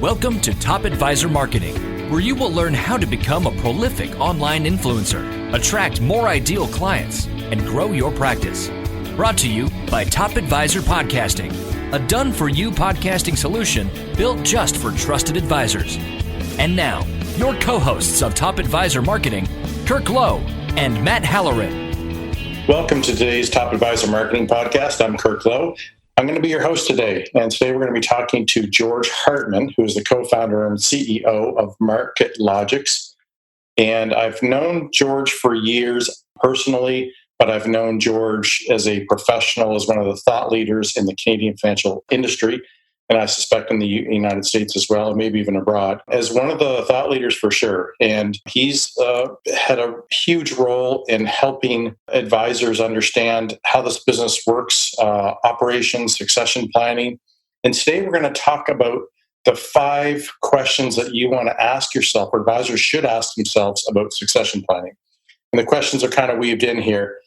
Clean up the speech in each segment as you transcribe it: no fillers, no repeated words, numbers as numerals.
Welcome to Top Advisor Marketing, where you will learn how to become a prolific online influencer, attract more ideal clients, and grow your practice. Brought to you by Top Advisor Podcasting, a done-for-you podcasting solution built just for trusted advisors. And now, your co-hosts of Top Advisor Marketing, Kirk Lowe and Matt Halloran. Welcome to today's Top Advisor Marketing Podcast. I'm Kirk Lowe. I'm going to be your host today, and today we're going to be talking to George Hartman, who is the co-founder and CEO of MarketLogix. And I've known George for years personally, but I've known George as a professional, as one of the thought leaders in the Canadian financial industry, and I suspect in the United States as well, and maybe even abroad, as one of the thought leaders for sure. And he's had a huge role in helping advisors understand how this business works, operations, succession planning. And today we're going to talk about the 5 questions that you want to ask yourself, or advisors should ask themselves about succession planning. And the questions are kind of weaved in here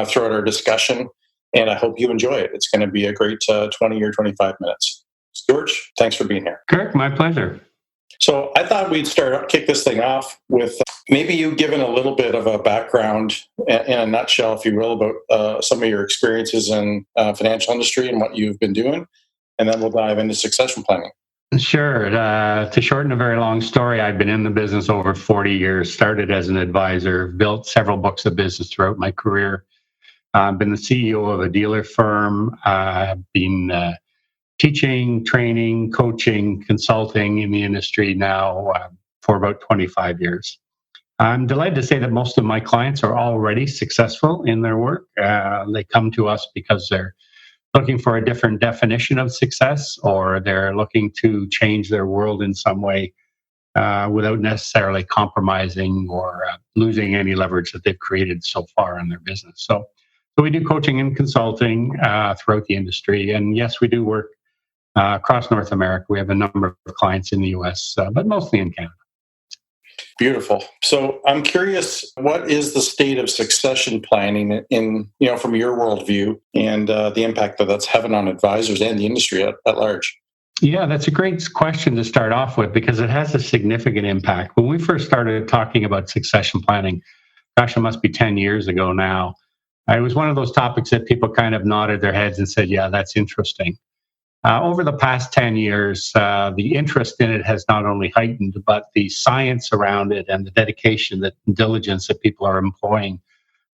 throughout our discussion, and I hope you enjoy it. It's going to be a great 20 or 25 minutes. George, thanks for being here. Kirk, my pleasure. So I thought we'd kick this thing off with maybe you giving a little bit of a background in a nutshell, if you will, about some of your experiences in financial industry and what you've been doing, and then we'll dive into succession planning. Sure. To shorten a very long story, I've been in the business over 40 years, started as an advisor, built several books of business throughout my career. I've been the CEO of a dealer firm. I've been teaching, training, coaching, consulting in the industry now for about 25 years. I'm delighted to say that most of my clients are already successful in their work. They come to us because they're looking for a different definition of success, or they're looking to change their world in some way without necessarily compromising or losing any leverage that they've created so far in their business. So we do coaching and consulting throughout the industry. And yes, we do work across North America. We have a number of clients in the U.S., but mostly in Canada. Beautiful. So I'm curious, what is the state of succession planning in from your worldview, and the impact that that's having on advisors and the industry at large? Yeah, that's a great question to start off with, because it has a significant impact. When we first started talking about succession planning, gosh, it must be 10 years ago now, it was one of those topics that people kind of nodded their heads and said, yeah, that's interesting. Over the past 10 years, the interest in it has not only heightened, but the science around it and the dedication, the diligence that people are employing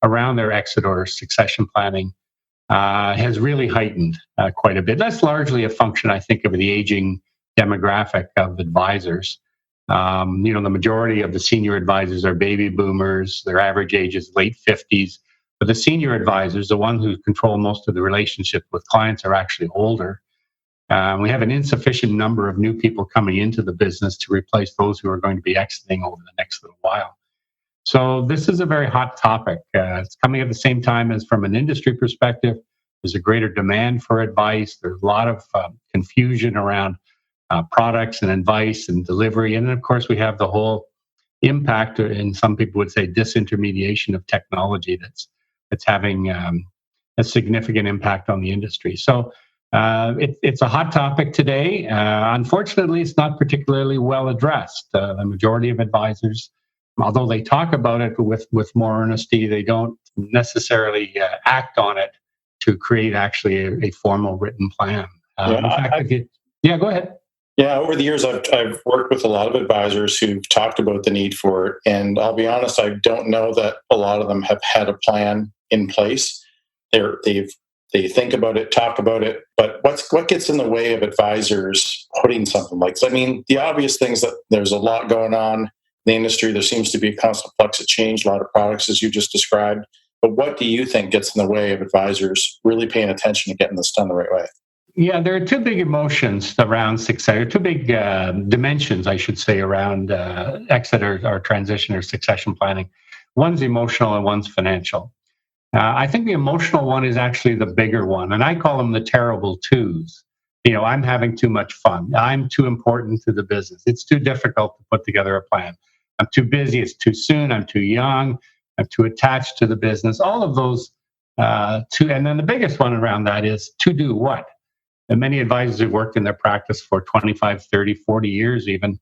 around their exit or succession planning has really heightened quite a bit. That's largely a function, I think, of the aging demographic of advisors. The majority of the senior advisors are baby boomers. Their average age is late 50s. But the senior advisors, the ones who control most of the relationship with clients, are actually older. We have an insufficient number of new people coming into the business to replace those who are going to be exiting over the next little while. So this is a very hot topic. It's coming at the same time as, from an industry perspective, there's a greater demand for advice. There's a lot of confusion around products and advice and delivery. And then, of course, we have the whole impact, and some people would say disintermediation of technology that's having a significant impact on the industry. So it's a hot topic today. Unfortunately, it's not particularly well addressed. The majority of advisors, although they talk about it with more earnesty, they don't necessarily act on it to create actually a formal written plan. Go ahead. Yeah, over the years, I've worked with a lot of advisors who've talked about the need for it. And I'll be honest, I don't know that a lot of them have had a plan in place. They think about it, talk about it, but what gets in the way of advisors putting something like this? I mean, the obvious things that there's a lot going on in the industry. There seems to be a constant flux of change, a lot of products, as you just described. But what do you think gets in the way of advisors really paying attention to getting this done the right way? Yeah, there are 2 big emotions around success, or 2 big dimensions, I should say, around exit or transition or succession planning. One's emotional and one's financial. I think the emotional one is actually the bigger one, and I call them the terrible twos. I'm having too much fun. I'm too important to the business. It's too difficult to put together a plan. I'm too busy. It's too soon. I'm too young. I'm too attached to the business. All of those two. And then the biggest one around that is to do what? And many advisors who've worked in their practice for 25, 30, 40 years even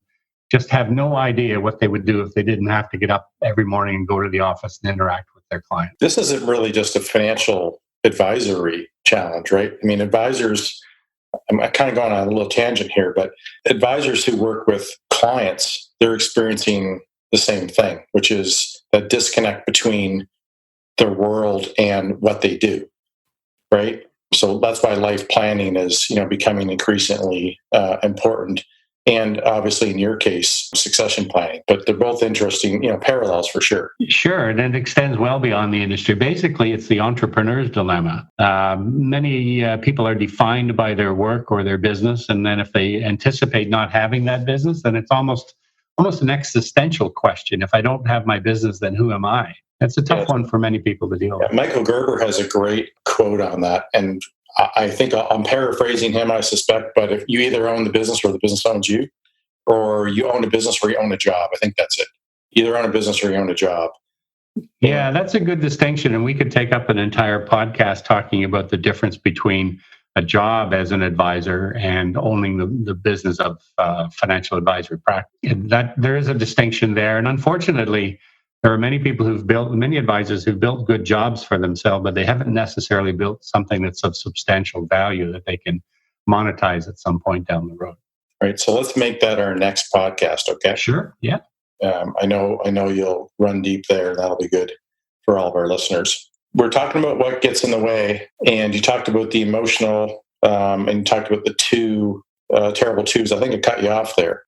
just have no idea what they would do if they didn't have to get up every morning and go to the office and interact with their clients. This isn't really just a financial advisory challenge, right? I mean, advisors, I'm kind of going on a little tangent here, but advisors who work with clients, they're experiencing the same thing, which is that disconnect between their world and what they do, right? So that's why life planning is, becoming increasingly important. And obviously, in your case, succession planning. But they're both interesting, parallels for sure. Sure, and it extends well beyond the industry. Basically, it's the entrepreneur's dilemma. Many people are defined by their work or their business, and then if they anticipate not having that business, then it's almost an existential question. If I don't have my business, then who am I? That's a tough one for many people to deal with. Michael Gerber has a great quote on that, and I think I'm paraphrasing him, I suspect, but if you either own the business or the business owns you, or you own a business or you own a job, I think that's it. Either own a business or you own a job. Yeah, that's a good distinction. And we could take up an entire podcast talking about the difference between a job as an advisor and owning the business of financial advisory practice. That there is a distinction there. And unfortunately, there are many advisors who've built good jobs for themselves, but they haven't necessarily built something that's of substantial value that they can monetize at some point down the road. Right. So let's make that our next podcast. Okay. Sure. Yeah. I know you'll run deep there. That'll be good for all of our listeners. We're talking about what gets in the way, and you talked about the emotional, and you talked about the two terrible twos. I think it cut you off there.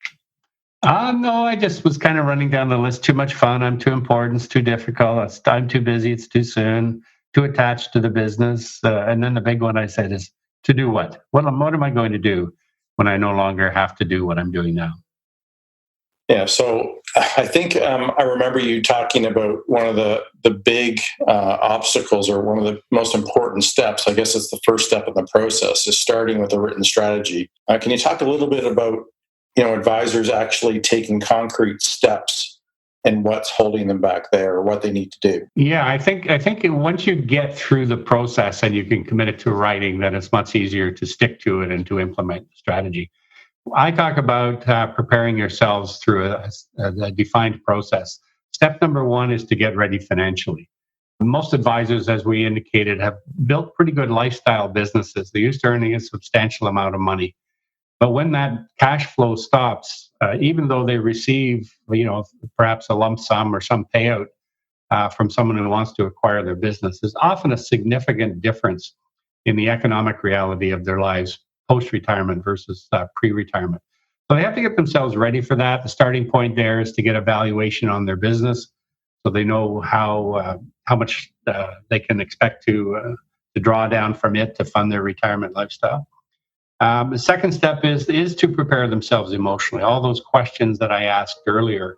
No, I just was kind of running down the list. Too much fun. I'm too important. It's too difficult. I'm too busy. It's too soon. Too attached to the business. And then the big one I said is to do what? What am I going to do when I no longer have to do what I'm doing now? Yeah. So I think I remember you talking about one of the big obstacles, or one of the most important steps. I guess it's the first step in the process, is starting with a written strategy. Can you talk a little bit about advisors actually taking concrete steps and what's holding them back there, or what they need to do? Yeah, I think once you get through the process and you can commit it to writing, then it's much easier to stick to it and to implement the strategy. I talk about preparing yourselves through a defined process. Step number one is to get ready financially. Most advisors, as we indicated, have built pretty good lifestyle businesses. They're used to earning a substantial amount of money. But when that cash flow stops, even though they receive, perhaps a lump sum or some payout from someone who wants to acquire their business, there's often a significant difference in the economic reality of their lives post-retirement versus pre-retirement. So they have to get themselves ready for that. The starting point there is to get a valuation on their business, so they know how much they can expect to draw down from it to fund their retirement lifestyle. The second step is to prepare themselves emotionally. All those questions that I asked earlier,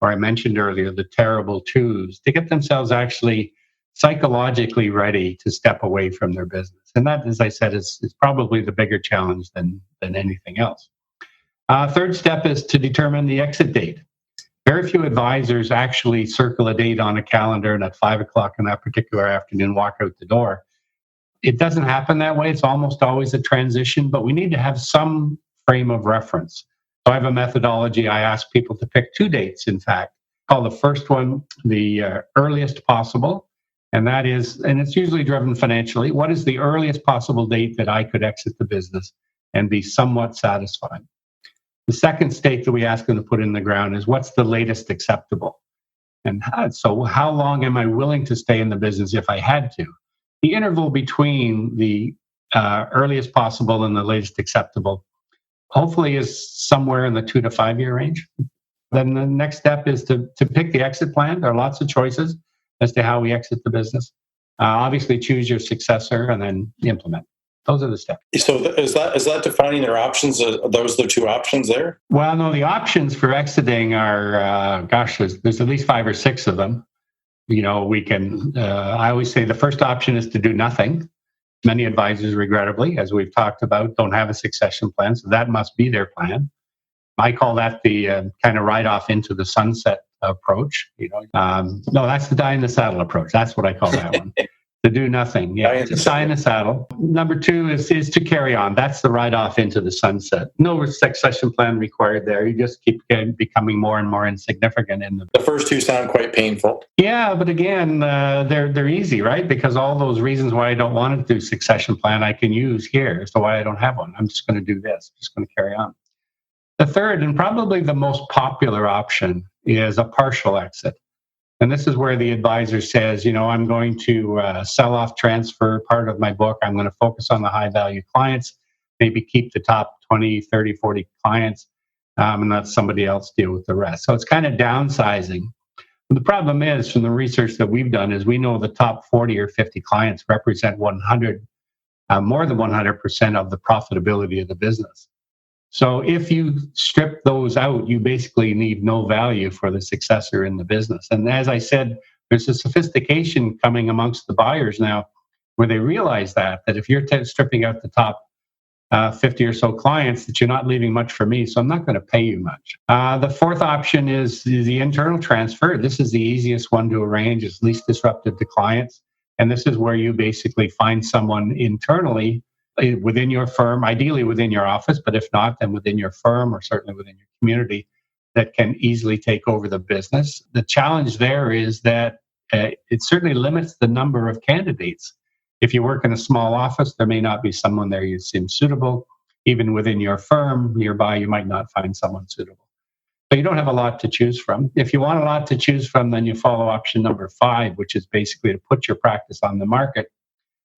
or I mentioned earlier, the terrible twos, to get themselves actually psychologically ready to step away from their business. And that, as I said, is probably the bigger challenge than anything else. Third step is to determine the exit date. Very few advisors actually circle a date on a calendar and at 5:00 on that particular afternoon walk out the door. It doesn't happen that way. It's almost always a transition, but we need to have some frame of reference. So I have a methodology. I ask people to pick two dates, in fact. Call the first one the earliest possible. And it's usually driven financially. What is the earliest possible date that I could exit the business and be somewhat satisfied? The second state that we ask them to put in the ground is, what's the latest acceptable? And so how long am I willing to stay in the business if I had to? The interval between the earliest possible and the latest acceptable hopefully is somewhere in the 2 to 5 year range. Then the next step is to pick the exit plan. There are lots of choices as to how we exit the business. Obviously, choose your successor and then implement. Those are the steps. So is that defining their options? Are those the two options there? Well, no, the options for exiting are, there's at least 5 or 6 of them. We can, I always say the first option is to do nothing. Many advisors, regrettably, as we've talked about, don't have a succession plan, so that must be their plan. I call that the kind of ride off into the sunset approach. No, that's the die in the saddle approach. That's what I call that one. To do nothing. Yeah, to die in the saddle. Number two is to carry on. That's the ride off into the sunset. No succession plan required there. You just keep becoming more and more insignificant in the first two sound quite painful. Yeah, but again, they're easy, right? Because all those reasons why I don't want to do succession plan, I can use here as to why I don't have one. I'm just going to do this. Just going to carry on. The third, and probably the most popular option, is a partial exit. And this is where the advisor says, I'm going to sell off, transfer part of my book. I'm going to focus on the high value clients, maybe keep the top 20, 30, 40 clients, and let somebody else deal with the rest. So it's kind of downsizing. But the problem is, from the research that we've done, is we know the top 40 or 50 clients represent more than 100% of the profitability of the business. So if you strip those out, you basically need no value for the successor in the business. And as I said, there's a sophistication coming amongst the buyers now where they realize that if you're stripping out the top 50 or so clients, that you're not leaving much for me, so I'm not going to pay you much. The fourth option is the internal transfer. This is the easiest one to arrange. It's least disruptive to clients. And this is where you basically find someone internally within your firm, ideally within your office, but if not, then within your firm or certainly within your community that can easily take over the business. The challenge there is that it certainly limits the number of candidates. If you work in a small office, there may not be someone there you seem suitable. Even within your firm nearby, you might not find someone suitable. So you don't have a lot to choose from. If you want a lot to choose from, then you follow option number 5, which is basically to put your practice on the market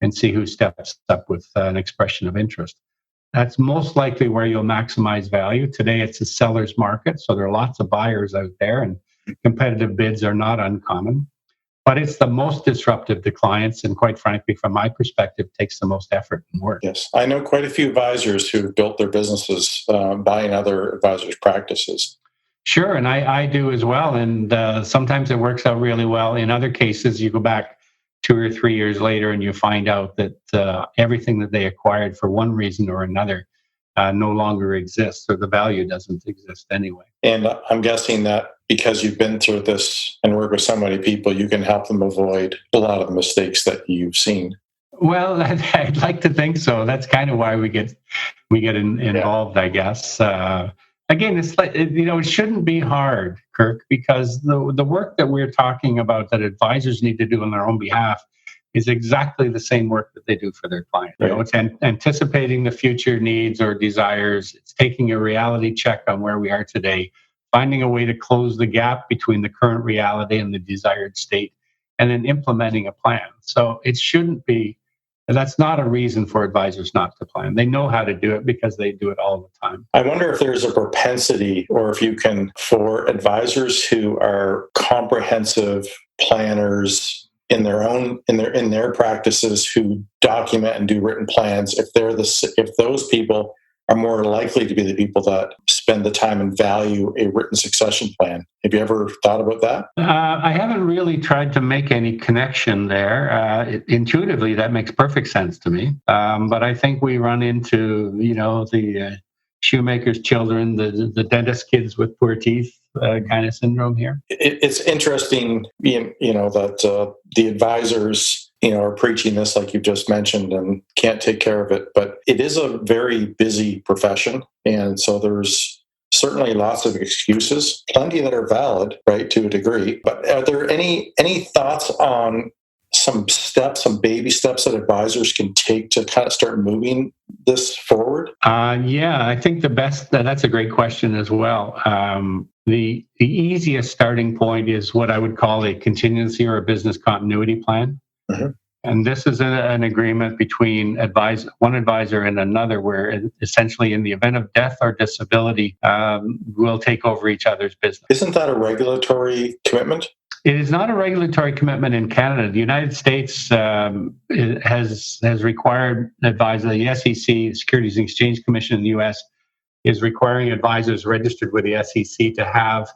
and see who steps up with an expression of interest. That's most likely where you'll maximize value. Today, it's a seller's market, so there are lots of buyers out there, and competitive bids are not uncommon. But it's the most disruptive to clients, and quite frankly, from my perspective, takes the most effort and work. Yes, I know quite a few advisors who've built their businesses buying other advisors' practices. Sure, and I do as well, and sometimes it works out really well. In other cases, you go back 2 or 3 years later and you find out that everything that they acquired for one reason or another no longer exists, or the value doesn't exist anyway. And I'm guessing that because you've been through this and work with so many people, you can help them avoid a lot of the mistakes that you've seen. Well, I'd like to think so. That's kind of why we get involved, I guess. Again, it's like, it shouldn't be hard, Kirk, because the work that we're talking about that advisors need to do on their own behalf is exactly the same work that they do for their client. Right. It's anticipating the future needs or desires. It's taking a reality check on where we are today, finding a way to close the gap between the current reality and the desired state, and then implementing a plan. So it shouldn't be. That's not a reason for advisors not to plan. They know how to do it because they do it all the time. I wonder if there's a propensity, or if you can, for advisors who are comprehensive planners in their practices, who document and do written plans, if those people are more likely to be the people that spend the time and value a written succession plan. Have you ever thought about that? I haven't really tried to make any connection there. Intuitively, that makes perfect sense to me. But I think we run into, the shoemaker's children, the dentist kids with poor teeth kind of syndrome here. It's interesting, that the advisors are preaching this, like you've just mentioned, and can't take care of it. But it is a very busy profession. And so there's certainly lots of excuses, plenty that are valid, right, to a degree. But are there any thoughts on some baby steps that advisors can take to kind of start moving this forward? Yeah, I think that's a great question as well. The easiest starting point is what I would call a contingency or a business continuity plan. Mm-hmm. And this is an agreement between one advisor and another, where essentially in the event of death or disability, we'll take over each other's business. Isn't that a regulatory commitment? It is not a regulatory commitment in Canada. The United States has required advisors, the SEC, the Securities and Exchange Commission in the U.S., is requiring advisors registered with the SEC to have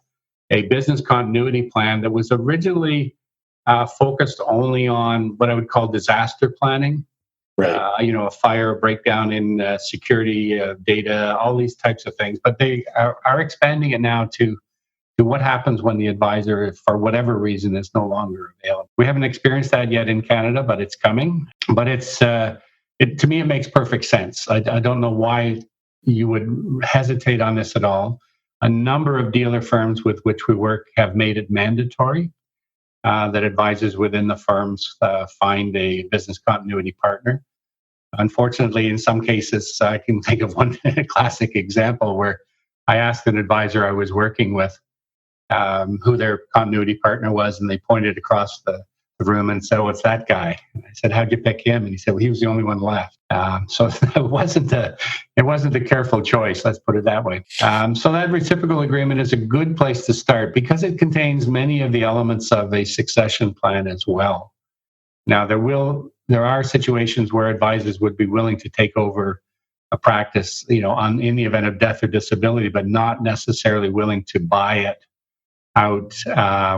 a business continuity plan that was originally focused only on what I would call disaster planning. Right. A fire, a breakdown in security data, all these types of things. But they are expanding it now to to what happens when the advisor, for whatever reason, is no longer available. We haven't experienced that yet in Canada, but it's coming. But to me, it makes perfect sense. I don't know why you would hesitate on this at all. A number of dealer firms with which we work have made it mandatory that advisors within the firms find a business continuity partner. Unfortunately, in some cases, I can think of one classic example where I asked an advisor I was working with who their continuity partner was, and they pointed across the room and said, "Oh, it's that guy." And I said, "How'd you pick him?" And he said, "Well, he was the only one left." So it wasn't a careful choice. Let's put it that way. So that reciprocal agreement is a good place to start because it contains many of the elements of a succession plan as well. Now, there are situations where advisors would be willing to take over a practice, in the event of death or disability, but not necessarily willing to buy it out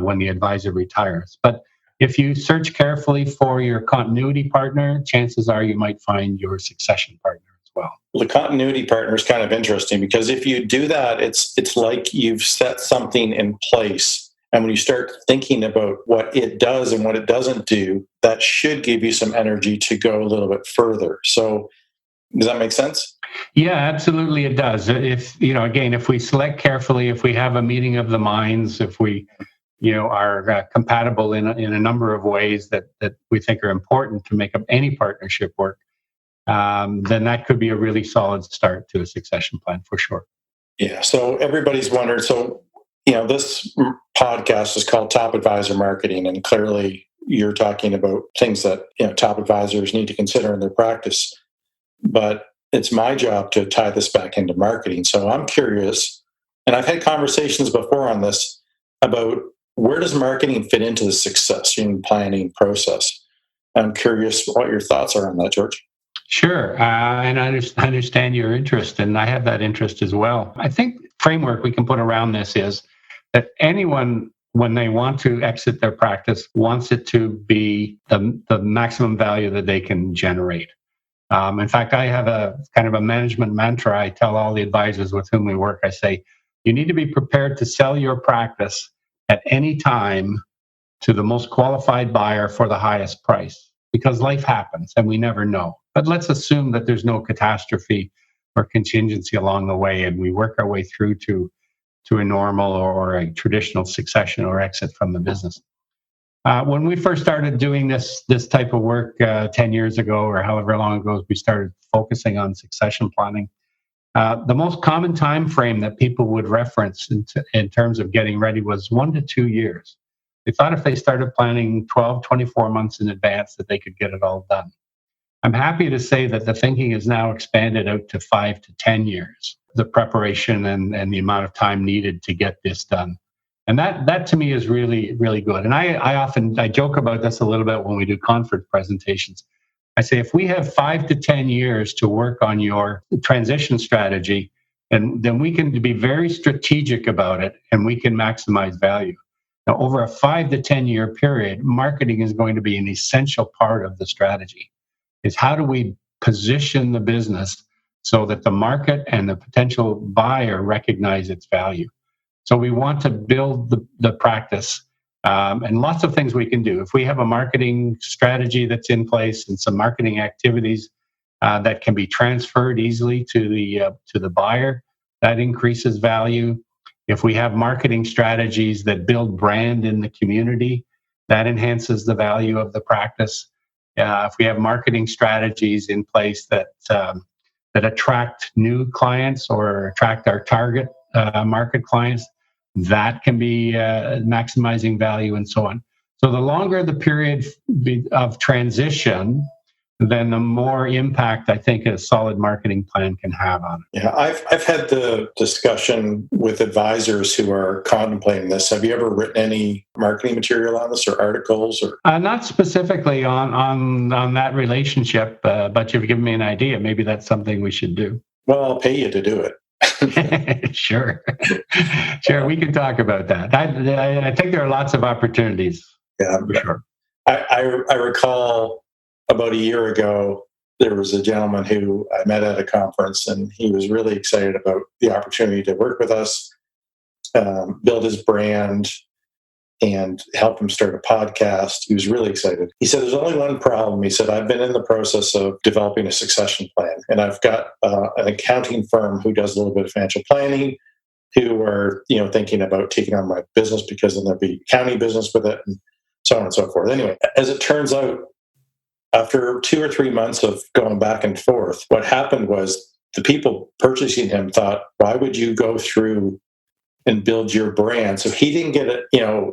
when the advisor retires. But if you search carefully for your continuity partner, chances are you might find your succession partner as well. Well, the continuity partner is kind of interesting because if you do that, it's like you've set something in place. And when you start thinking about what it does and what it doesn't do, that should give you some energy to go a little bit further. So does that make sense? Yeah, absolutely it does. If we select carefully, if we have a meeting of the minds, if we are compatible in a number of ways that we think are important to make up any partnership work, then that could be a really solid start to a succession plan for sure. Yeah. So everybody's wondered. So, this podcast is called Top Advisor Marketing, and clearly you're talking about things that top advisors need to consider in their practice. But it's my job to tie this back into marketing. So I'm curious, and I've had conversations before on this about where does marketing fit into the succession planning process? I'm curious what your thoughts are on that, George. Sure. And I understand your interest, and I have that interest as well. I think the framework we can put around this is that anyone, when they want to exit their practice, wants it to be the maximum value that they can generate. In fact, I have a kind of a management mantra. I tell all the advisors with whom we work, I say, you need to be prepared to sell your practice at any time to the most qualified buyer for the highest price, because life happens and we never know. But let's assume that there's no catastrophe or contingency along the way, and we work our way through to a normal or a traditional succession or exit from the business. When we first started doing this type of work 10 years ago or however long ago we started focusing on succession planning, the most common time frame that people would reference in terms of getting ready was 1 to 2 years. They thought if they started planning 12, 24 months in advance that they could get it all done. I'm happy to say that the thinking is now expanded out to 5 to 10 years, the preparation and the amount of time needed to get this done. And that to me is really, really good. And I joke about this a little bit when we do conference presentations. I say, if we have 5 to 10 years to work on your transition strategy, and then we can be very strategic about it and we can maximize value. Now, over a 5 to 10 year period, marketing is going to be an essential part of the strategy. Is how do we position the business so that the market and the potential buyer recognize its value? So we want to build the practice, and lots of things we can do. If we have a marketing strategy that's in place and some marketing activities that can be transferred easily to the buyer, that increases value. If we have marketing strategies that build brand in the community, that enhances the value of the practice. If we have marketing strategies in place that attract new clients or attract our target market clients, that can be maximizing value and so on. So the longer the period of transition, then the more impact I think a solid marketing plan can have on it. Yeah, I've had the discussion with advisors who are contemplating this. Have you ever written any marketing material on this or articles? Or not specifically on that relationship, but you've given me an idea. Maybe that's something we should do. Well, I'll pay you to do it. Sure, we can talk about that. I think there are lots of opportunities. Yeah, for sure. I recall about a year ago, there was a gentleman who I met at a conference, and he was really excited about the opportunity to work with us. build his brand, and help him start a podcast. He was really excited. He said, there's only one problem. He said, I've been in the process of developing a succession plan, and I've got an accounting firm who does a little bit of financial planning, who are, thinking about taking on my business because then there'll be accounting business with it, and so on and so forth. Anyway, as it turns out, after 2 or 3 months of going back and forth, what happened was the people purchasing him thought, why would you go through and build your brand? So he didn't get it.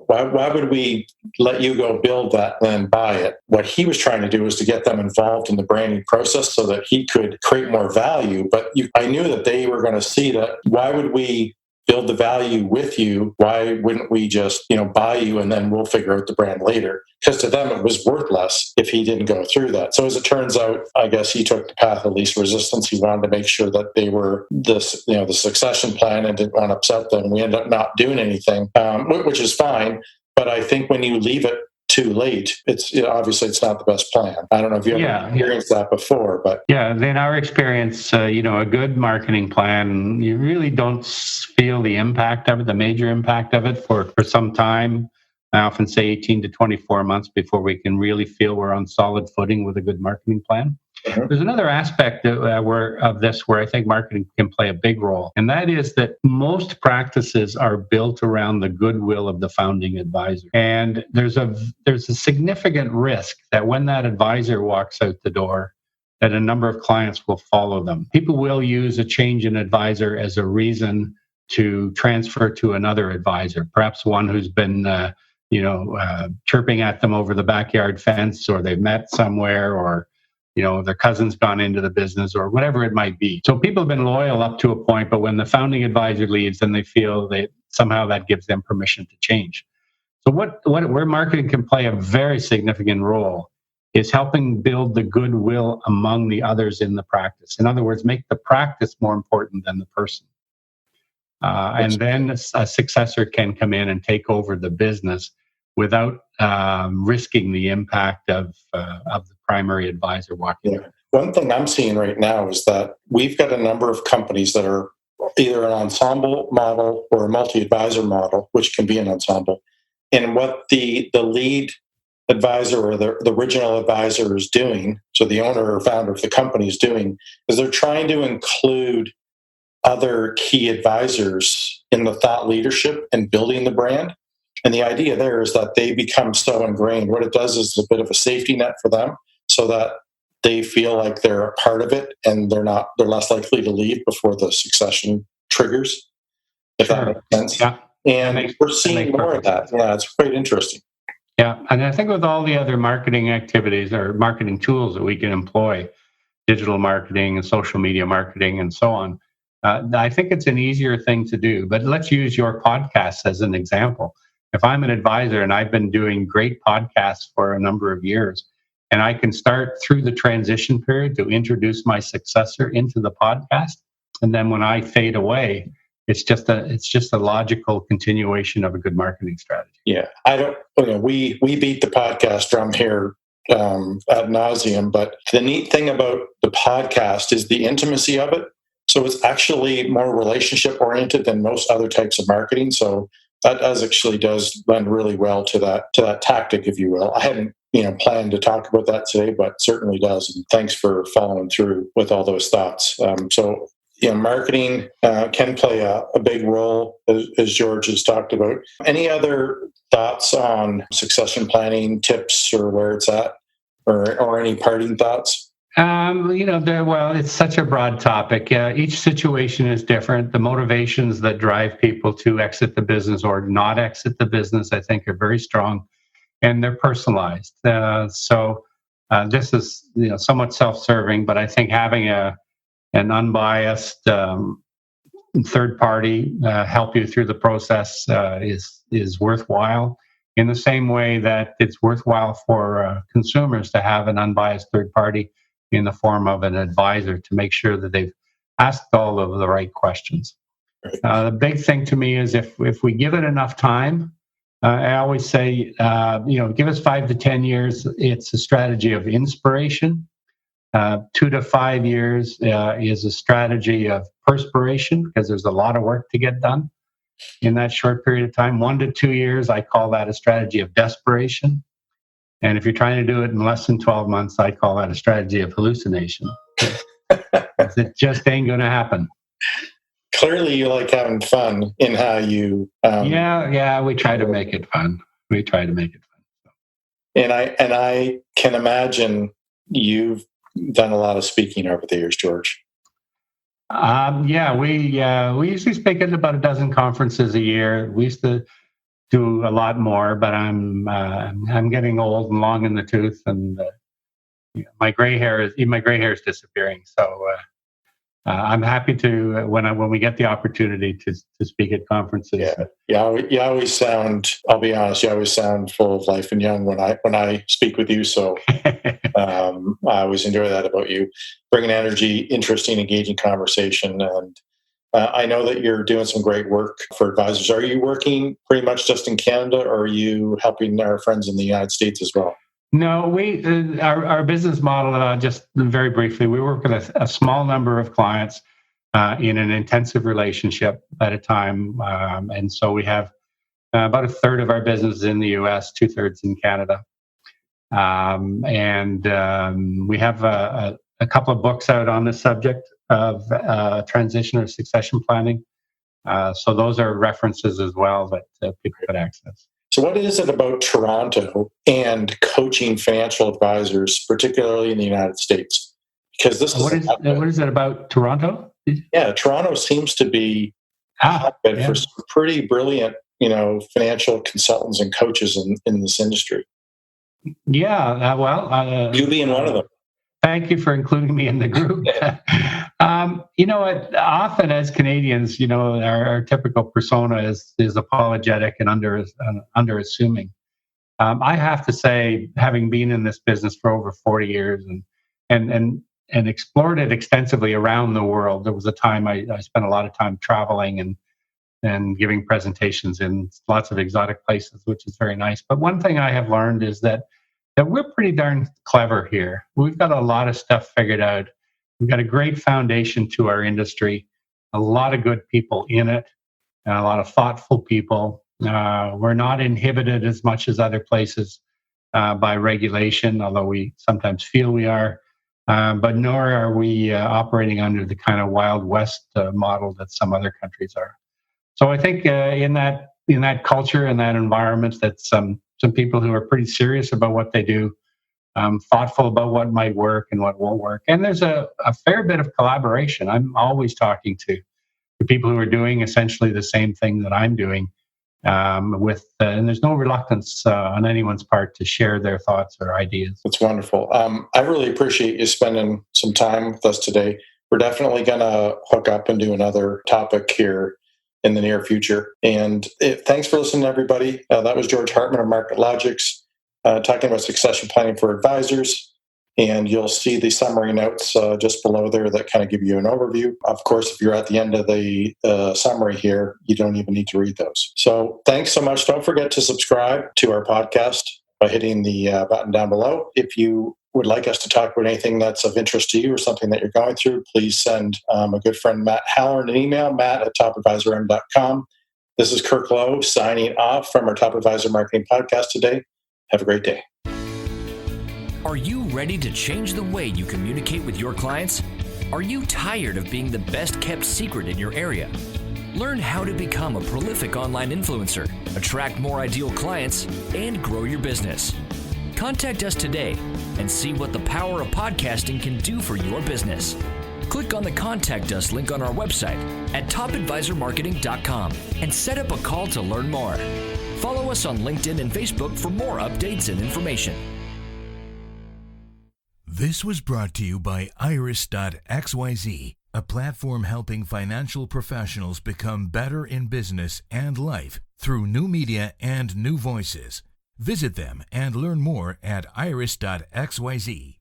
Why would we let you go build that and then buy it? What he was trying to do was to get them involved in the branding process so that he could create more value. But I knew that they were going to see that. Why would we build the value with you? Why wouldn't we just, buy you and then we'll figure out the brand later? Because to them, it was worth less if he didn't go through that. So as it turns out, I guess he took the path of least resistance. He wanted to make sure that they were the succession plan and didn't want to upset them. We ended up not doing anything, which is fine. But I think when you leave it too late, obviously it's not the best plan. I don't know if you ever experienced that before, but in our experience, a good marketing plan, you really don't feel the impact of it, the major impact of it for some time. I often say 18 to 24 months before we can really feel we're on solid footing with a good marketing plan. Mm-hmm. There's another aspect of this where I think marketing can play a big role, and that is that most practices are built around the goodwill of the founding advisor. And there's a significant risk that when that advisor walks out the door, that a number of clients will follow them. People will use a change in advisor as a reason to transfer to another advisor, perhaps one who's been chirping at them over the backyard fence, or they've met somewhere, or their cousin's gone into the business, or whatever it might be. So people have been loyal up to a point, but when the founding advisor leaves, then they feel that somehow that gives them permission to change. So where marketing can play a very significant role is helping build the goodwill among the others in the practice. In other words, make the practice more important than the person. And then a successor can come in and take over the business without risking the impact of the primary advisor walking in. One thing I'm seeing right now is that we've got a number of companies that are either an ensemble model or a multi-advisor model, which can be an ensemble. And what the lead advisor or the original advisor is doing, so the owner or founder of the company is doing, is they're trying to include other key advisors in the thought leadership and building the brand. And the idea there is that they become so ingrained. What it does is a bit of a safety net for them so that they feel like they're a part of it and they're less likely to leave before the succession triggers, if that makes sense. Yeah. And we're seeing more of that. Yeah, it's quite interesting. Yeah. And I think with all the other marketing activities or marketing tools that we can employ, digital marketing and social media marketing and so on, I think it's an easier thing to do. But let's use your podcast as an example. If I'm an advisor and I've been doing great podcasts for a number of years, and I can start through the transition period to introduce my successor into the podcast, and then when I fade away, it's just a logical continuation of a good marketing strategy. Yeah, we beat the podcast drum here ad nauseum, but the neat thing about the podcast is the intimacy of it. So it's actually more relationship oriented than most other types of marketing. So that does lend really well to that tactic, if you will. I hadn't planned to talk about that today, but certainly does. And thanks for following through with all those thoughts. So marketing can play a big role, as George has talked about. Any other thoughts on succession planning tips, or where it's at, or any parting thoughts? It's such a broad topic. Each situation is different. The motivations that drive people to exit the business or not exit the business, I think, are very strong, and they're personalized. So this is somewhat self-serving, but I think having an unbiased third party help you through the process is worthwhile. In the same way that it's worthwhile for consumers to have an unbiased third party in the form of an advisor to make sure that they've asked all of the right questions. The big thing to me is if we give it enough time, I always say, give us 5 to 10 years. It's a strategy of inspiration. 2 to 5 years is a strategy of perspiration, because there's a lot of work to get done. in that short period of time. 1 to 2 years, I call that a strategy of desperation. And if you're trying to do it in less than 12 months, I call that a strategy of hallucination. It just ain't going to happen. Clearly, you like having fun in how you. Yeah, we try to make it fun. And I can imagine you've done a lot of speaking over the years, George. We usually speak at about a dozen conferences a year. We used to do a lot more, but I'm getting old and long in the tooth, and my gray hair is disappearing. So I'm happy to when we get the opportunity to speak at conferences. You always sound. I'll be honest. You always sound full of life and young when I speak with you. So I always enjoy that about you, bringing energy, interesting, engaging conversation. And I know that you're doing some great work for advisors. Are you working pretty much just in Canada, or are you helping our friends in the United States as well? No, our business model, just very briefly, we work with a small number of clients in an intensive relationship at a time. And so we have about a third of our business in the US, 2/3 in Canada. We have a couple of books out on the subject of transition or succession planning. So those are references as well that people could access. So what is it about Toronto and coaching financial advisors, particularly in the United States? Because this what is it about Toronto? Yeah, Toronto seems to be a hotbed for some pretty brilliant, financial consultants and coaches in this industry. Yeah, you being one of them. Thank you for including me in the group. Often as Canadians, our typical persona is apologetic and underassuming. I have to say, having been in this business for over 40 years and explored it extensively around the world, there was a time I spent a lot of time traveling and giving presentations in lots of exotic places, which is very nice. But one thing I have learned is that we're pretty darn clever here. We've got a lot of stuff figured out. We've got a great foundation to our industry, a lot of good people in it, and a lot of thoughtful people. We're not inhibited as much as other places by regulation, although we sometimes feel we are, but nor are we operating under the kind of Wild West model that some other countries are. So I think in that culture and that environment, that some people who are pretty serious about what they do, thoughtful about what might work and what won't work. And there's a fair bit of collaboration. I'm always talking to people who are doing essentially the same thing that I'm doing, and there's no reluctance on anyone's part to share their thoughts or ideas. That's wonderful. I really appreciate you spending some time with us today. We're definitely going to hook up and do another topic here in the near future. And thanks for listening, everybody. That was George Hartman of MarketLogics talking about succession planning for advisors. And you'll see the summary notes just below there that kind of give you an overview. Of course, if you're at the end of the summary here, you don't even need to read those. So thanks so much. Don't forget to subscribe to our podcast by hitting the button down below. If you would like us to talk about anything that's of interest to you or something that you're going through, please send a good friend, Matt Halloran, an email, matt@topadvisorm.com. This is Kirk Lowe signing off from our Top Advisor Marketing Podcast today. Have a great day. Are you ready to change the way you communicate with your clients? Are you tired of being the best kept secret in your area? Learn how to become a prolific online influencer, attract more ideal clients, and grow your business. Contact us today and see what the power of podcasting can do for your business. Click on the Contact Us link on our website at topadvisormarketing.com and set up a call to learn more. Follow us on LinkedIn and Facebook for more updates and information. This was brought to you by Iris.xyz, a platform helping financial professionals become better in business and life through new media and new voices. Visit them and learn more at iris.xyz.